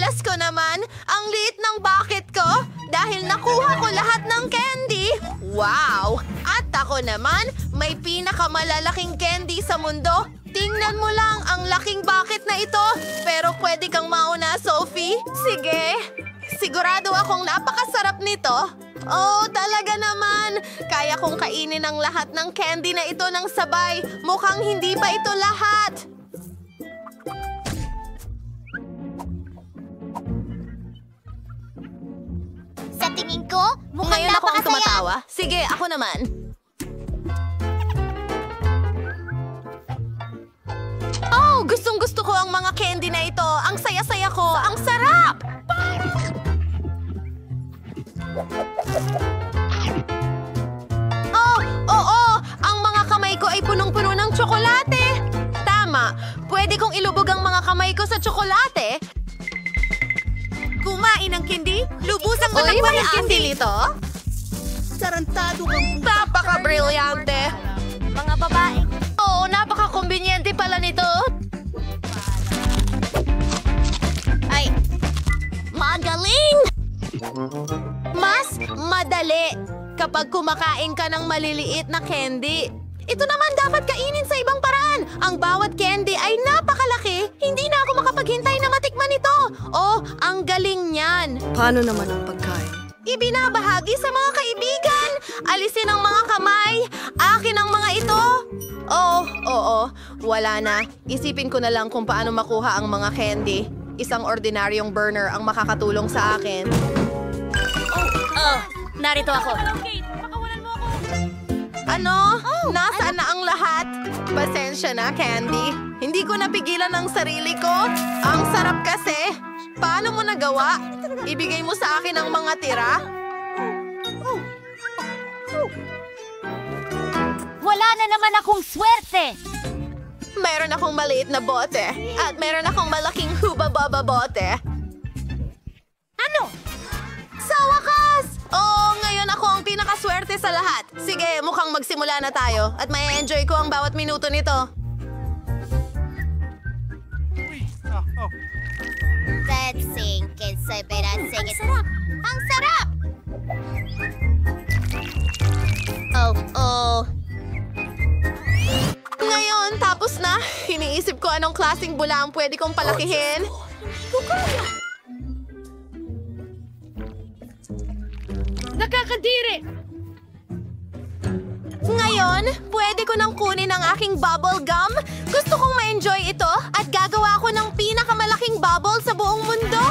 Malas ko naman, ang liit ng bucket ko dahil nakuha ko lahat ng candy. Wow! At ako naman, may pinakamalalaking candy sa mundo. Tingnan mo lang ang laking bucket na ito. Pero pwede kang mauna, Sophie. Sige. Sigurado akong napakasarap nito. Oh, talaga naman. Kaya kong kainin ang lahat ng candy na ito ng sabay. Mukhang hindi pa ito lahat. Sa tingin ko, mukhang Ngayon ako ang napakasaya. tumatawa. Sige, ako naman. Oh, gustong-gusto ko ang mga candy na ito. Ang saya-saya ko. Ang sarap! Oh, oo! Ang mga kamay ko ay punong-puno ng tsokolate. Tama. Pwede kong ilubog ang mga kamay ko sa tsokolate. Kumain ng candy? Lubusang matakpan ng candy nito? Tarantado kang puta. Napaka-brilyante. Mga babae. Oo, napaka-kumbinyente pala nito. Ay, magaling! Mas madali kapag kumakain ka ng maliliit na candy. Ito naman dapat kainin sa ibang paraan. Ang bawat candy ay napakalaki. Hindi na ako makapaghintay na matikman ito. Oh, ang galing niyan. Paano naman ang pagkain? Ibinabahagi sa mga kaibigan. Alisin ang mga kamay. Akin ang mga ito. Oh, oo. Wala na. Isipin ko na lang kung paano makuha ang mga candy. Isang ordinaryong burner ang makakatulong sa akin. Oh, narito ako. Ano? Nasaan na ang lahat? Pasensya na, Candy. Hindi ko napigilan ang sarili ko. Ang sarap kasi. Paano mo nagawa? Ibigay mo sa akin ang mga tira? Wala na naman akong swerte. Meron akong maliit na bote. At meron akong malaking huba-baba bote. Ano? Sa wakas! Oh, ngayon ako ang pinakaswerte sa lahat. Sige, mukhang magsimula na tayo. At may enjoy ko ang bawat minuto nito. Dancing, que se verá sing it. Ang sarap! Oh. Ngayon, tapos na. Iniisip ko anong klaseng bula ang pwede kong palakihin. Nakakadiri! Ngayon, pwede ko nang kunin ang aking bubble gum. Gusto kong ma-enjoy ito at gagawa ko ng pinakamalaking bubble sa buong mundo.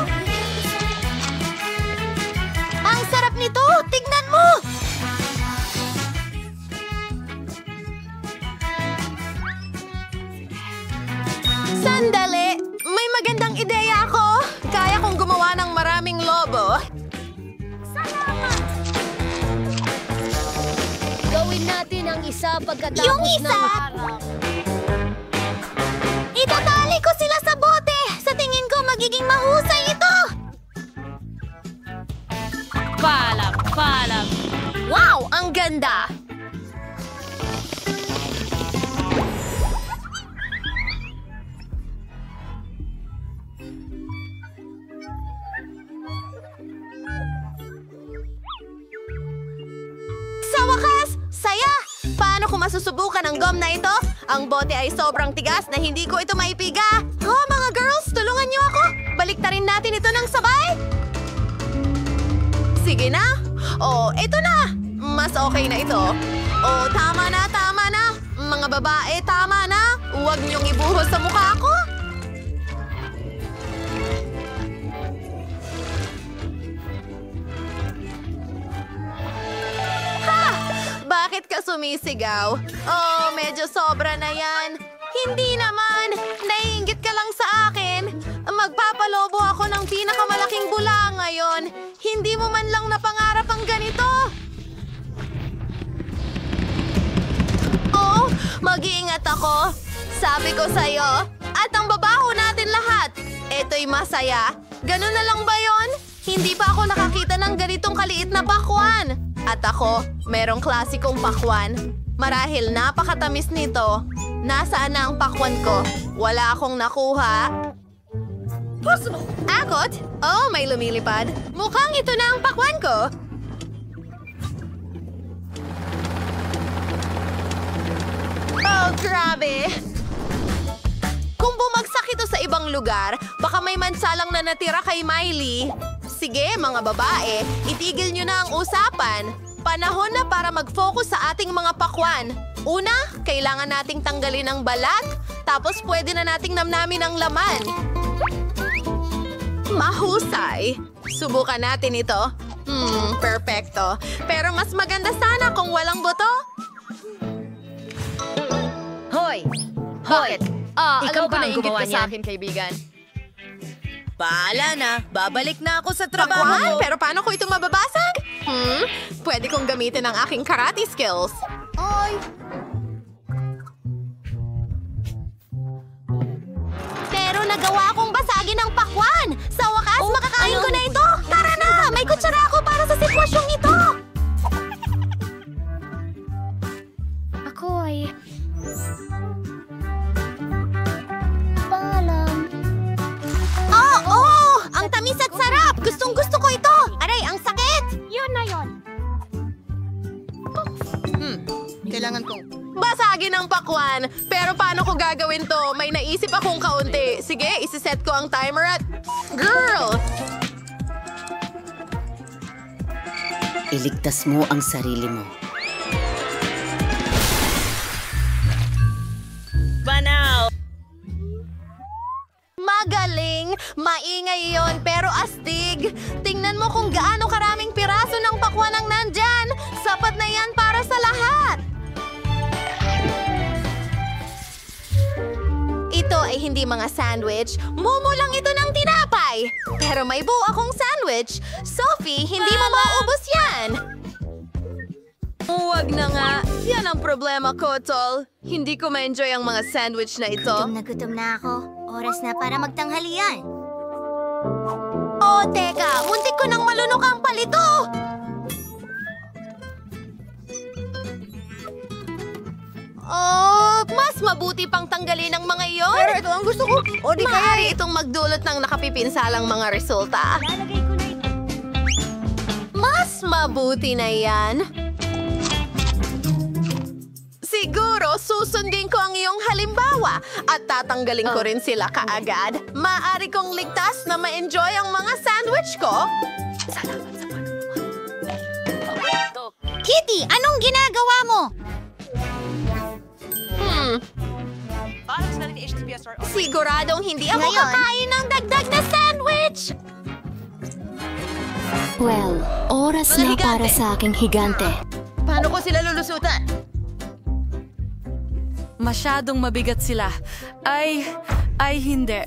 Ang sarap nito! Tignan mo! Sandali! May magandang ideya ako! Kaya kong gumawa ng maraming lobo. Gawin natin ang isa pagkatapos Yung isa? Itatali ko sila sa bote! Sa tingin ko, magiging mahusay ito! Palam! Wow! Ang ganda! Sa wakas! Saya! Paano ko masusubukan ang gum na ito? Ang bote ay sobrang tigas na hindi ko ito maipiga. Oh, mga girls, tulungan niyo ako! Baliktarin natin ito ng sabay! Sige na! Oh, ito na! Mas okay na ito. Oh, tama na! Mga babae, tama na! Huwag niyong ibuhos sa mukha ko! Bakit ka sumisigaw? Oh, medyo sobra na yan. Hindi naman. Naiinggit ka lang sa akin. Magpapalobo ako ng pinakamalaking bula ngayon. Hindi mo man lang napangarap ang ganito. Oh, mag-iingat ako. Sabi ko sa'yo. At ang babaho natin lahat. Eto'y masaya. Ganun na lang ba yon? Hindi pa ako nakakita ng ganitong kaliit na pakwan. At ako, merong klasikong pakwan. Marahil napakatamis nito. Nasaan na ang pakwan ko? Wala akong nakuha. Akot? Oh, may lumilipad. Mukhang ito na ang pakwan ko. Oh, grabe! Kung bumagsak ito sa ibang lugar, baka may mansalang na natira kay Miley. Sige, mga babae, itigil nyo na ang usapan. Panahon na para mag-focus sa ating mga pakwan. Una, kailangan nating tanggalin ang balat, tapos pwede na nating namnamin ang laman. Mahusay. Subukan natin ito. Perfecto. Pero mas maganda sana kung walang buto. Hoy! Bakit? Ikaw ba ba ang gumawa ka sa niyan? akin, kaibigan? Bahala na. Babalik na ako sa trabaho Pakwan? mo. Pero paano ko ito mababasag? Pwede kong gamitin ang aking karate skills. Oy! Pero nagawa kong basagin ang pakwan! Sa wakas, makakain ko na ito! Tara na! May kutsara ako para sa sitwasyong ito! Ako ay... Paalam. Oo! Ang tamis at sarap! Gustong-gusto ko ito! Aray, ang sakit! Yun na yun! Kailangan kong... Basagin ang pakwan. Pero paano ko gagawin to? May naisip akong kaunti. Sige, isiset ko ang timer at... Girl! Iligtas mo ang sarili mo. Banaw! Magaling! Maingay yon pero astig! Tingnan mo kung gaano karaming piraso ng pakwan ang nandyan! Sapat na yan para sa lahat! Ito ay hindi mga sandwich. Momo lang ito ng tinapay! Pero may buo akong sandwich. Sophie, hindi mo maubos yan! Huwag na nga. Yan ang problema ko, Tol. Hindi ko ma-enjoy ang mga sandwich na ito. Gutom na ako. Oras na para magtanghalian. Oh, teka! Muntik ko nang malunok ang palito! Oh, mas mabuti pang tanggalin ang mga iyon. Pero ito ang gusto ko. O di kaya... Maaari itong magdulot ng nakapipinsalang mga resulta. Lalagay ko na ito. Mas mabuti na yan. Siguro, susundin ko ang iyong halimbawa at tatanggalin ko rin sila kaagad. Maaari kong ligtas na ma-enjoy ang mga sandwich ko. Kitty, anong ginagawa mo? Siguradong hindi ako Ngayon? kakain ng dagdag na sandwich. Well, oras na higante. para sa aking higante. Paano ko sila lulusutan? Masyadong mabigat sila. Ay hindi.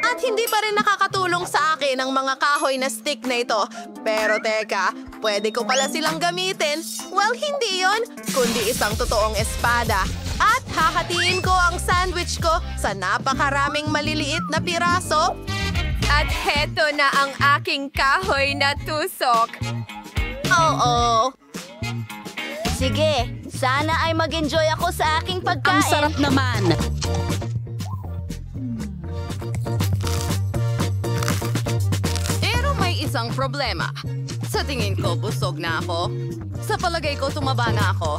At hindi pa rin nakakatulong sa akin ang mga kahoy na stick na ito. Pero teka, pwede ko pala silang gamitin. Well, hindi yon, kundi isang totoong espada. At hahatiin ko ang sandwich ko sa napakaraming maliliit na piraso. At heto na ang aking kahoy na tusok. Oo. Sige, sana ay mag-enjoy ako sa aking pagkain. Ang sarap naman! Pero may isang problema. Sa tingin ko, busog na ako. Sa palagay ko, tumaba na ako.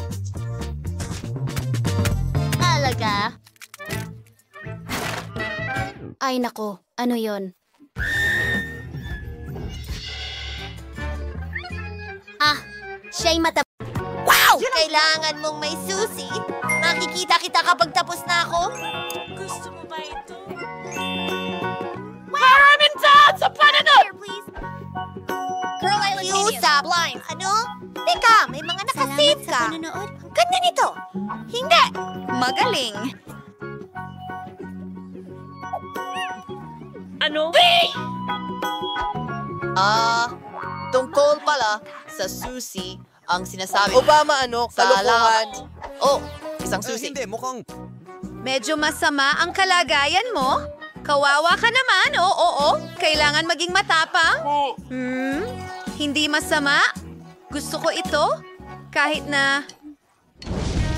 Talaga? Ay nako, ano yon? Siya'y mata... Wow! Kailangan mong may susi. Makikita kita kapag tapos na ako. Gusto mo ba ito? Maraming dad sa pananood! Here, please. Girl, I like Usap. Ano? Teka, may mga nakasave ka. Ganyan ito. Hindi. Magaling. Ano? Tungkol pala sa susi ang sinasabi. Obama ano? Kalokohan. Oh, isang susi. Hindi, mukhang... Medyo masama ang kalagayan mo. Kawawa ka naman, oo. Kailangan maging matapang. Hindi masama. Gusto ko ito. Kahit na...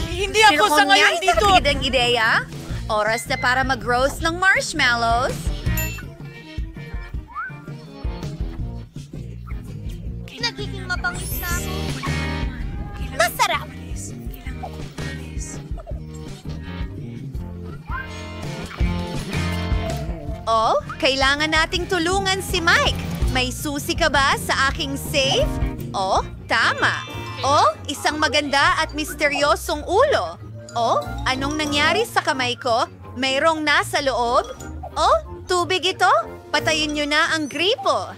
Hindi ako sa ngayon dito. Ang ideya. Oras na para mag-roast ng marshmallows. Nagiging mabangis na ako. Masarap! Oh, kailangan nating tulungan si Mike. May susi ka ba sa aking safe? Oh, tama. Oh, isang maganda at misteryosong ulo. Oh, anong nangyari sa kamay ko? Mayroong nasa loob? Oh, tubig ito? Patayin niyo na ang gripo.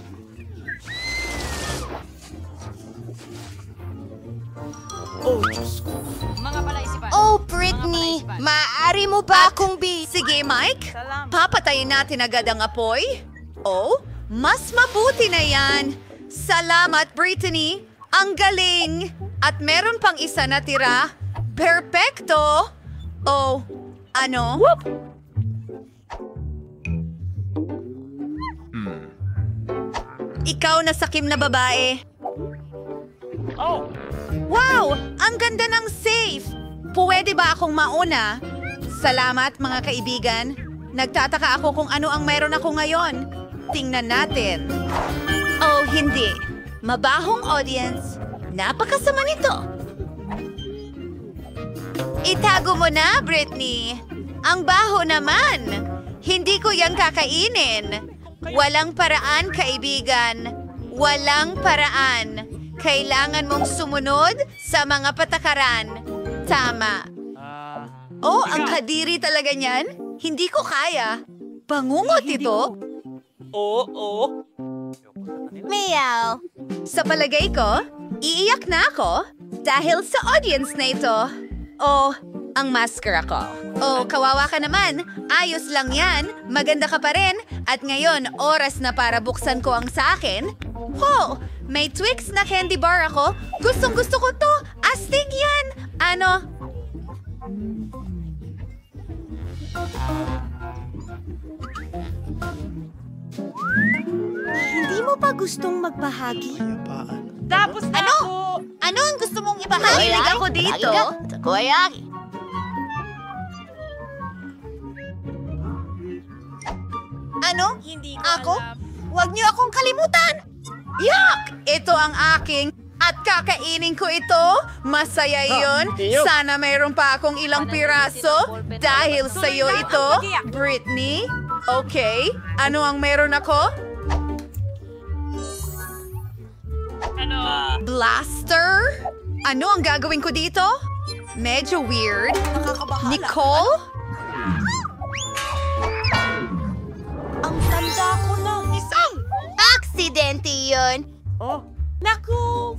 Oh, Britney, maaari mo ba akong Sige, Mike. Papatayin natin agad ang apoy. Oh, mas mabuti na yan. Salamat, Brittany. Ang galing. At meron pang isa na tira. Perpekto. Oh, ano? Ikaw na sakim na babae. Wow! Ang ganda ng safe! Pwede ba akong mauna? Salamat, mga kaibigan. Nagtataka ako kung ano ang meron ako ngayon. Tingnan natin. Oh, hindi. Mabahong audience. Napakasama nito. Itago mo na, Britney. Ang baho naman. Hindi ko yang kakainin. Walang paraan, kaibigan. Walang paraan. Kailangan mong sumunod sa mga patakaran. Tama. Oh, ang kadiri talaga niyan. Hindi ko kaya. Bangungot ito. Meow. Sa palagay ko, iiyak na ako dahil sa audience na ito. Oh, ang maskara ko. Oh, kawawa ka naman. Ayos lang yan. Maganda ka pa rin. At ngayon, oras na para buksan ko ang sa akin. Ho! May Twix na candy bar ako. Gustong gusto ko to. Astig yan. Ano? Hindi mo pa gustong magbahagi? Tapos na ano? Ano ang gusto mong ibahagi? Mahilig ako dito. Ano? Hindi ko ako? Huwag niyo akong kalimutan! Yak! Ito ang aking at kakainin ko ito. Masaya yun. Sana mayroon pa akong ilang piraso dahil sa'yo ito, Britney. Okay, ano ang meron ako? Blaster? Ano ang gagawin ko dito? Medyo weird. Nicole? Ang tanda ko ng isang aksidente yun. Naku!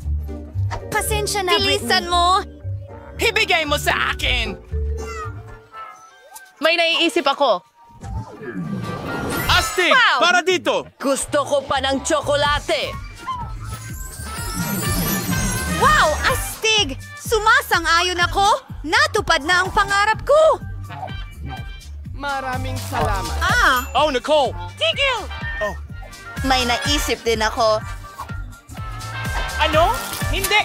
Pasensya na, Bilisan mo! Ibigay mo sa akin! May naiisip ako. Astig! Wow! Para dito! Gusto ko pa ng tsokolate. Wow! Astig! Sumasang-ayon ako! Natupad na ang pangarap ko! Maraming salamat. Oh, Nicole! Tigil! Oh. May naisip din ako. Ano? Hindi!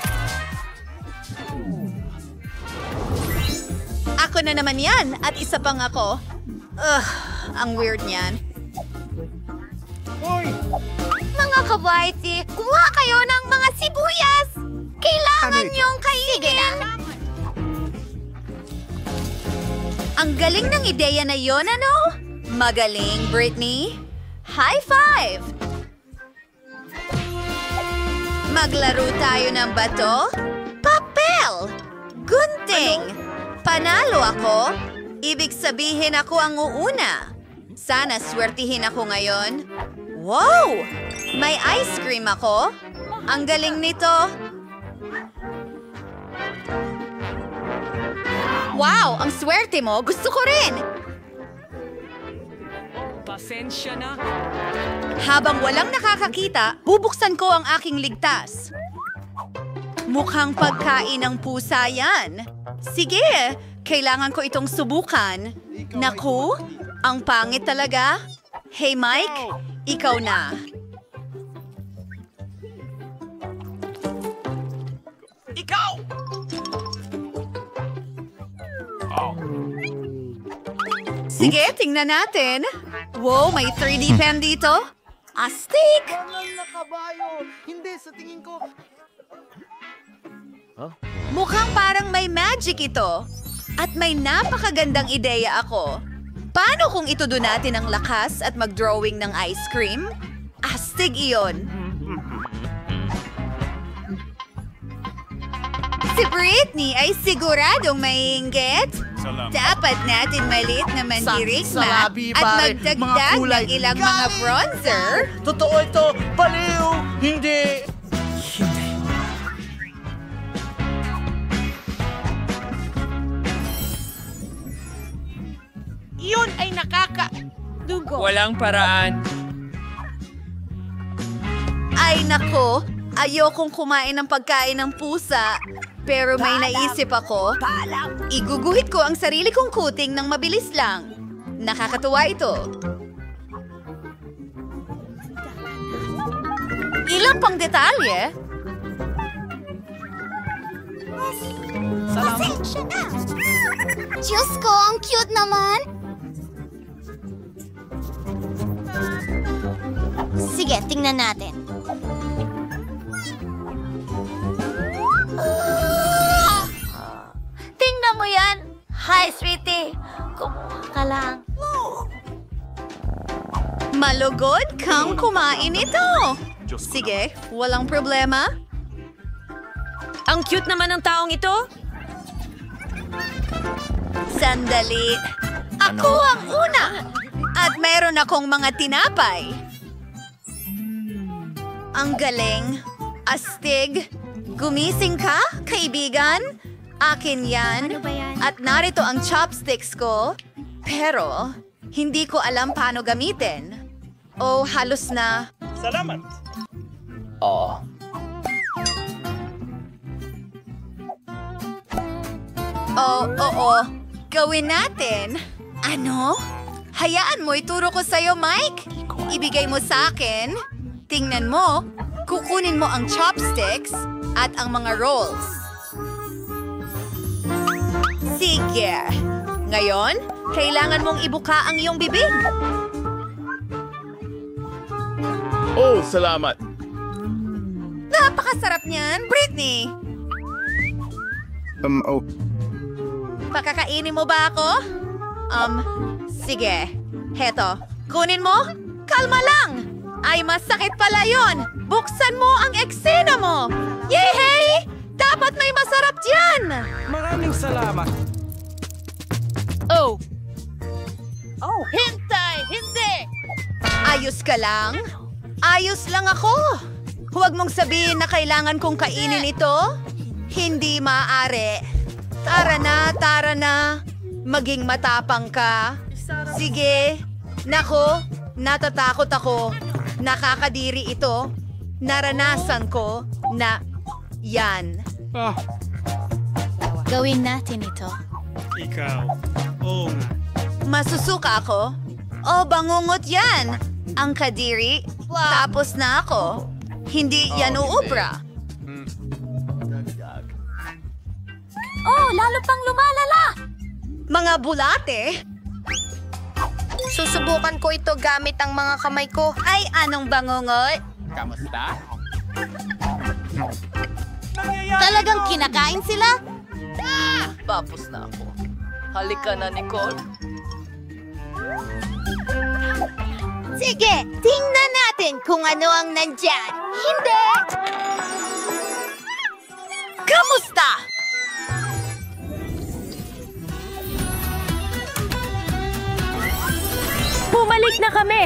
Ako na naman yan at isa pang ako. Ugh, ang weird niyan. Hoy! Mga kabaiti, kuha kayo ng mga sibuyas! Kailangan niyong kainin! Ang galing ng ideya na yon, ano? Magaling, Britney. High five! Maglaro tayo ng bato? Papel! Gunting! Panalo ako? Ibig sabihin ako ang uuna. Sana swertihin ako ngayon. Wow! May ice cream ako? Ang galing nito. Wow! Ang swerte mo! Gusto ko rin! Pasensya na. Habang walang nakakakita, bubuksan ko ang aking ligtas. Mukhang pagkain ng pusa yan. Sige, kailangan ko itong subukan. Naku, ang pangit talaga. Hey Mike, ikaw na. Ikaw! Sige, tingnan natin. Wow, may 3D pen dito. Astig! Mukhang parang may magic ito. At may napakagandang ideya ako. Paano kung itudo natin ang lakas at mag-drawing ng ice cream? Astig iyon. Si Britney ay siguradong maiinggit. Dapat natin maliit na mandirigma at magdagdag ng ilang mga bronzer. Totoo ito! Baliw! Hindi! Yun ay nakaka-dugo. Walang paraan. Ay nako, ayokong kumain ng pagkain ng pusa. Pero may naisip ako. Iguguhit ko ang sarili kong kuting ng mabilis lang. Nakakatuwa ito. Ilang pang detalye? Diyos ko, ang cute naman! Sige, tingnan natin. Tingnan mo yan! Hi, sweetie! Kumuha ka lang. Malugod kang kumain ito. Sige, walang problema. Ang cute naman ng taong ito. Sandali. Ako ang una! At meron akong mga tinapay. Ang galing. Astig. Gumising ka, kaibigan? Akin yan. Ano ba yan? At narito ang chopsticks ko. Pero, hindi ko alam paano gamitin. O halos na. Salamat! Oo. Gawin natin. Ano? Hayaan mo, ituro ko sa'yo, Mike. Ibigay mo sa akin. Tingnan mo. Kukunin mo ang chopsticks at ang mga rolls. Sige. Ngayon, kailangan mong ibuka ang iyong bibig. Oh, salamat. Napakasarap niyan, Britney. Oh. Pakakainin mo ba ako? Sige. Heto. Kunin mo? Kalma lang! Ay, masakit pala yon. Buksan mo ang eksena mo! Yehey! Dapat may masarap dyan! Maraming salamat. Oh, Hintay! Hindi! Ayos ka lang? Ayos lang ako! Huwag mong sabihin na kailangan kong kainin ito. Hindi maaari. Tara na. Maging matapang ka. Sige. Nako, natatakot ako. Nakakadiri ito. Naranasan ko na yan. Gawin natin ito. Ikaw. Oo nga. Masusuka ako? O bangungot yan? Ang kadiri? Tapos na ako. Hindi yan uubra. Oh, lalo pang lumalala! Mga bulate? Susubukan ko ito gamit ang mga kamay ko. Ay, anong bangungot? Kamusta? Talagang kinakain sila? Tapos na ako. Halika na, Nicole. Sige, tingnan natin kung ano ang nandyan. Hindi! Kamusta? bumalik na kami!